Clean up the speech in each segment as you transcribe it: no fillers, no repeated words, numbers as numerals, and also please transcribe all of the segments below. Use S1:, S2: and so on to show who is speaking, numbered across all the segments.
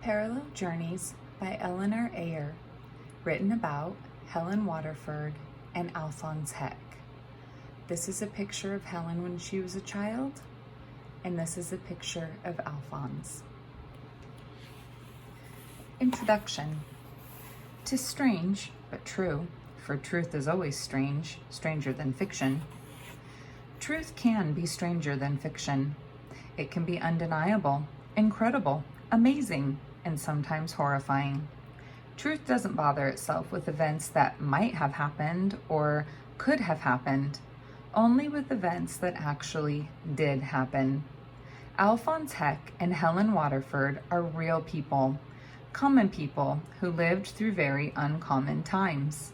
S1: Parallel Journeys by Eleanor Ayer, written about Helen Waterford and Alphonse Heck. This is a picture of Helen when she was a child, and this is a picture of Alphonse. Introduction. 'Tis strange, but true, for truth is always strange, stranger than fiction. Truth can be stranger than fiction. It can be undeniable, incredible, amazing, and sometimes horrifying. Truth doesn't bother itself with events that might have happened or could have happened, only with events that actually did happen. Alphonse Heck and Helen Waterford are real people, common people who lived through very uncommon times.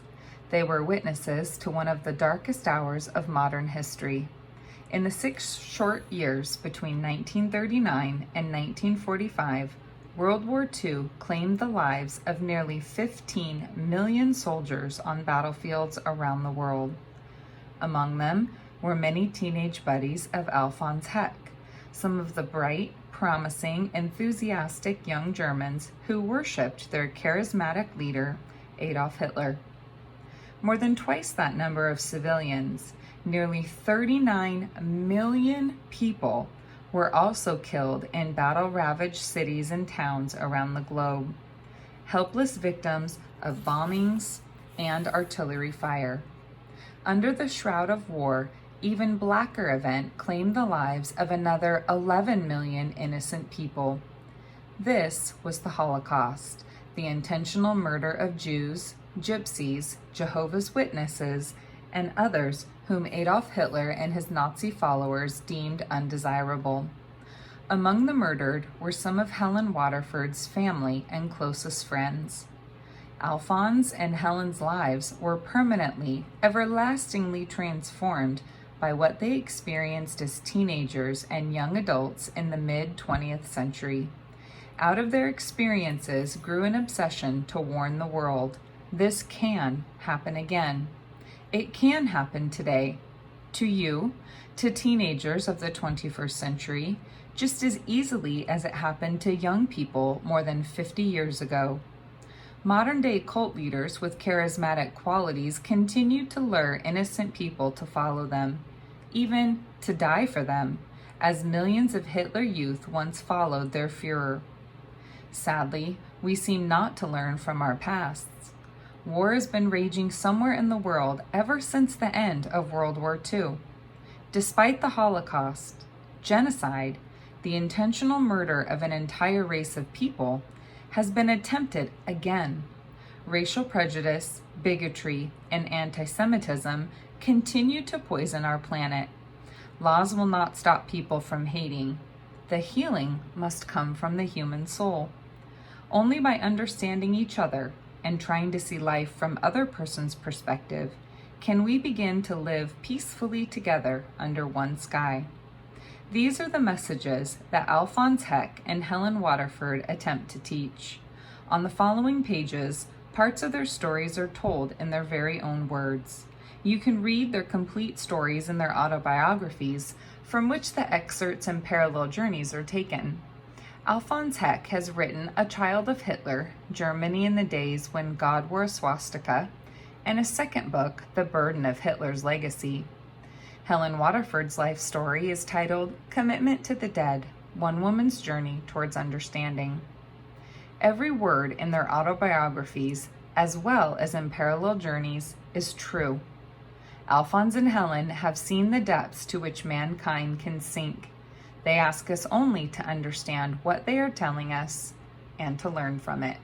S1: They were witnesses to one of the darkest hours of modern history. In the 6 short years between 1939 and 1945, World War II claimed the lives of nearly 15 million soldiers on battlefields around the world. Among them were many teenage buddies of Alphonse Heck, some of the bright, promising, enthusiastic young Germans who worshipped their charismatic leader, Adolf Hitler. More than twice that number of civilians, nearly 39 million people, were also killed in battle-ravaged cities and towns around the globe, helpless victims of bombings and artillery fire. Under the shroud of war, even blacker event claimed the lives of another 11 million innocent people. This was the Holocaust, the intentional murder of Jews, Gypsies, Jehovah's Witnesses, and others whom Adolf Hitler and his Nazi followers deemed undesirable. Among the murdered were some of Helen Waterford's family and closest friends. Alphonse and Helen's lives were permanently, everlastingly transformed by what they experienced as teenagers and young adults in the mid-20th century. Out of their experiences grew an obsession to warn the world, this can happen again. It can happen today, to you, to teenagers of the 21st century, just as easily as it happened to young people more than 50 years ago. Modern-day cult leaders with charismatic qualities continue to lure innocent people to follow them, even to die for them, as millions of Hitler youth once followed their Führer. Sadly, we seem not to learn from our pasts. War has been raging somewhere in the world ever since the end of World War II. Despite the Holocaust, genocide, the intentional murder of an entire race of people, has been attempted again. Racial prejudice, bigotry, and anti-Semitism continue to poison our planet. Laws will not stop people from hating. The healing must come from the human soul. Only by understanding each other and trying to see life from other person's perspective can we begin to live peacefully together under one sky. These are the messages that Alphonse Heck and Helen Waterford attempt to teach. On the following pages, parts of their stories are told in their very own words. You can read their complete stories in their autobiographies, from which the excerpts and parallel journeys are taken. Alphonse Heck has written A Child of Hitler, Germany in the Days When God Wore a Swastika, and a second book, The Burden of Hitler's Legacy. Helen Waterford's life story is titled Commitment to the Dead, One Woman's Journey Towards Understanding. Every word in their autobiographies, as well as in parallel journeys, is true. Alphonse and Helen have seen the depths to which mankind can sink. They ask us only to understand what they are telling us and to learn from it.